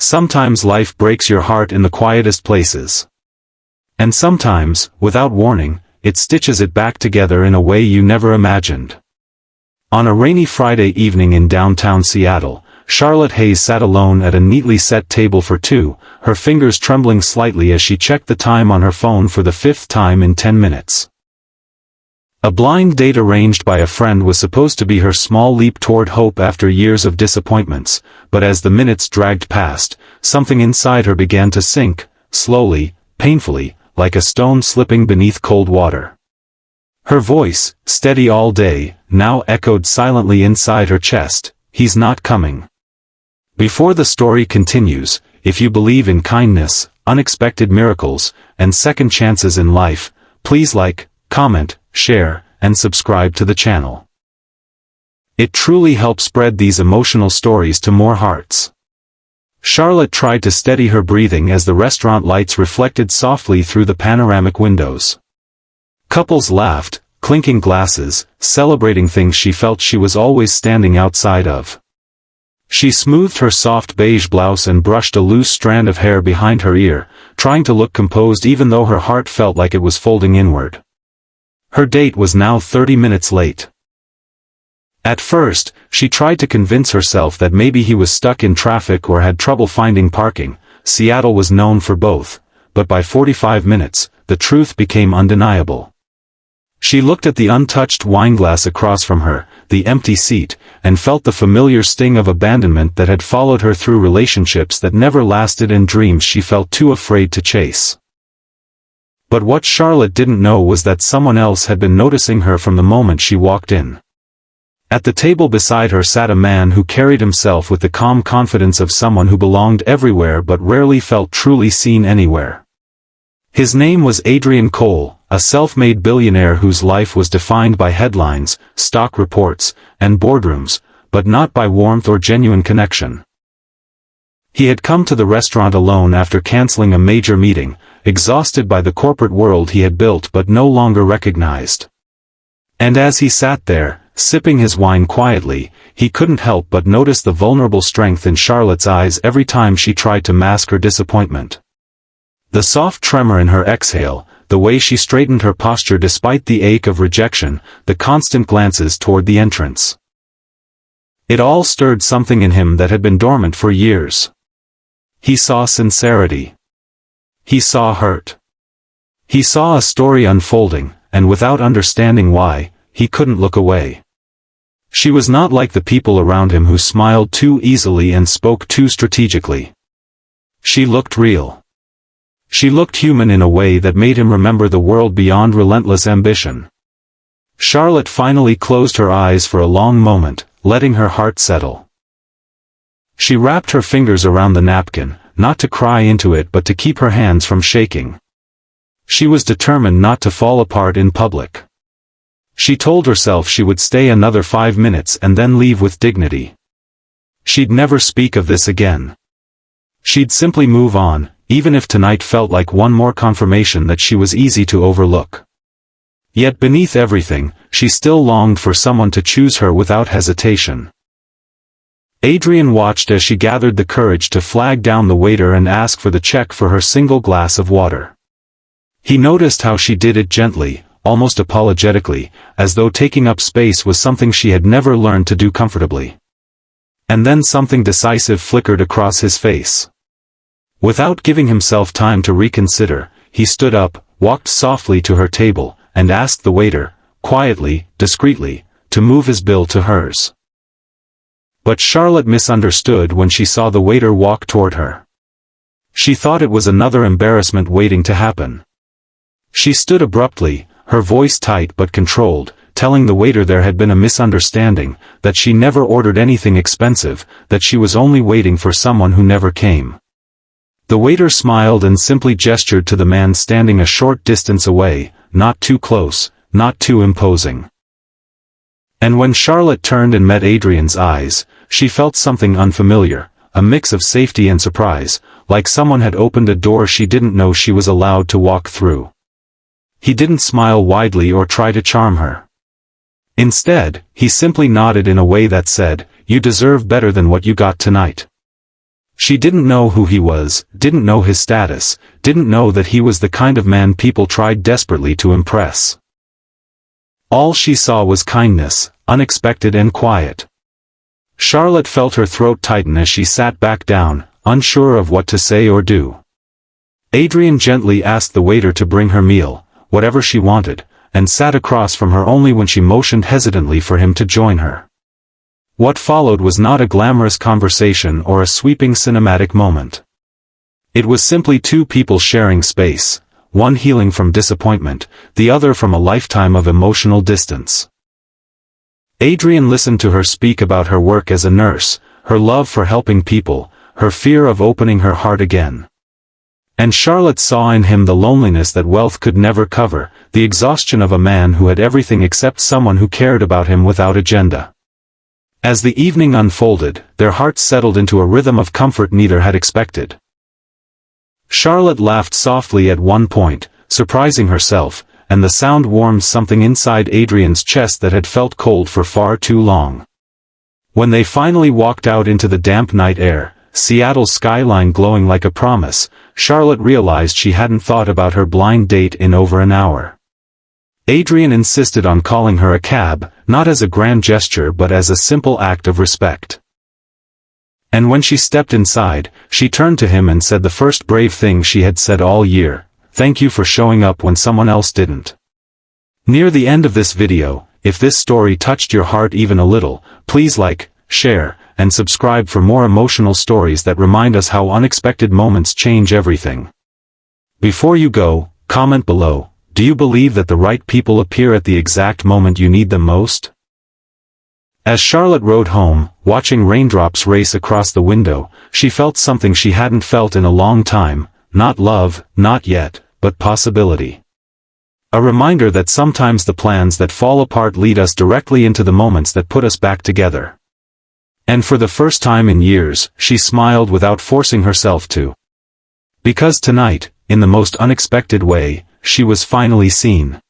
Sometimes life breaks your heart in the quietest places. And sometimes, without warning, it stitches it back together in a way you never imagined. On a rainy Friday evening in downtown Seattle, Charlotte Hayes sat alone at a neatly set table for two, her fingers trembling slightly as she checked the time on her phone for the 5th time in 10 minutes. A blind date arranged by a friend was supposed to be her small leap toward hope after years of disappointments, but as the minutes dragged past, something inside her began to sink, slowly, painfully, like a stone slipping beneath cold water. Her voice, steady all day, now echoed silently inside her chest, "He's not coming." Before the story continues, if you believe in kindness, unexpected miracles, and second chances in life, please like, comment, share, and subscribe to the channel. It truly helps spread these emotional stories to more hearts. Charlotte tried to steady her breathing as the restaurant lights reflected softly through the panoramic windows. Couples laughed, clinking glasses, celebrating things she felt she was always standing outside of. She smoothed her soft beige blouse and brushed a loose strand of hair behind her ear, trying to look composed even though her heart felt like it was folding inward. Her date was now 30 minutes late. At first, she tried to convince herself that maybe he was stuck in traffic or had trouble finding parking. Seattle was known for both, but by 45 minutes, the truth became undeniable. She looked at the untouched wineglass across from her, the empty seat, and felt the familiar sting of abandonment that had followed her through relationships that never lasted and dreams she felt too afraid to chase. But what Charlotte didn't know was that someone else had been noticing her from the moment she walked in. At the table beside her sat a man who carried himself with the calm confidence of someone who belonged everywhere but rarely felt truly seen anywhere. His name was Adrian Cole, a self-made billionaire whose life was defined by headlines, stock reports, and boardrooms, but not by warmth or genuine connection. He had come to the restaurant alone after canceling a major meeting, exhausted by the corporate world he had built but no longer recognized. And as he sat there, sipping his wine quietly, he couldn't help but notice the vulnerable strength in Charlotte's eyes every time she tried to mask her disappointment. The soft tremor in her exhale, the way she straightened her posture despite the ache of rejection, the constant glances toward the entrance. It all stirred something in him that had been dormant for years. He saw sincerity. He saw hurt. He saw a story unfolding, and without understanding why, he couldn't look away. She was not like the people around him who smiled too easily and spoke too strategically. She looked real. She looked human in a way that made him remember the world beyond relentless ambition. Charlotte finally closed her eyes for a long moment, letting her heart settle. She wrapped her fingers around the napkin, not to cry into it but to keep her hands from shaking. She was determined not to fall apart in public. She told herself she would stay another 5 minutes and then leave with dignity. She'd never speak of this again. She'd simply move on, even if tonight felt like one more confirmation that she was easy to overlook. Yet beneath everything, she still longed for someone to choose her without hesitation. Adrian watched as she gathered the courage to flag down the waiter and ask for the check for her single glass of water. He noticed how she did it gently, almost apologetically, as though taking up space was something she had never learned to do comfortably. And then something decisive flickered across his face. Without giving himself time to reconsider, he stood up, walked softly to her table, and asked the waiter, quietly, discreetly, to move his bill to hers. But Charlotte misunderstood when she saw the waiter walk toward her. She thought it was another embarrassment waiting to happen. She stood abruptly, her voice tight but controlled, telling the waiter there had been a misunderstanding, that she never ordered anything expensive, that she was only waiting for someone who never came. The waiter smiled and simply gestured to the man standing a short distance away, not too close, not too imposing. And when Charlotte turned and met Adrian's eyes, she felt something unfamiliar, a mix of safety and surprise, like someone had opened a door she didn't know she was allowed to walk through. He didn't smile widely or try to charm her. Instead, he simply nodded in a way that said, "You deserve better than what you got tonight." She didn't know who he was, didn't know his status, didn't know that he was the kind of man people tried desperately to impress. All she saw was kindness, unexpected and quiet. Charlotte felt her throat tighten as she sat back down, unsure of what to say or do. Adrian gently asked the waiter to bring her meal, whatever she wanted, and sat across from her only when she motioned hesitantly for him to join her. What followed was not a glamorous conversation or a sweeping cinematic moment. It was simply two people sharing space, one healing from disappointment, the other from a lifetime of emotional distance. Adrian listened to her speak about her work as a nurse, her love for helping people, her fear of opening her heart again. And Charlotte saw in him the loneliness that wealth could never cover, the exhaustion of a man who had everything except someone who cared about him without agenda. As the evening unfolded, their hearts settled into a rhythm of comfort neither had expected. Charlotte laughed softly at one point, surprising herself, and the sound warmed something inside Adrian's chest that had felt cold for far too long. When they finally walked out into the damp night air, Seattle's skyline glowing like a promise, Charlotte realized she hadn't thought about her blind date in over an hour. Adrian insisted on calling her a cab, not as a grand gesture but as a simple act of respect. And when she stepped inside, she turned to him and said the first brave thing she had said all year, "Thank you for showing up when someone else didn't." Near the end of this video, if this story touched your heart even a little, please like, share, and subscribe for more emotional stories that remind us how unexpected moments change everything. Before you go, comment below. Do you believe that the right people appear at the exact moment you need them most? As Charlotte rode home, watching raindrops race across the window, she felt something she hadn't felt in a long time, not love, not yet, but possibility. A reminder that sometimes the plans that fall apart lead us directly into the moments that put us back together. And for the first time in years, she smiled without forcing herself to. Because tonight, in the most unexpected way, she was finally seen.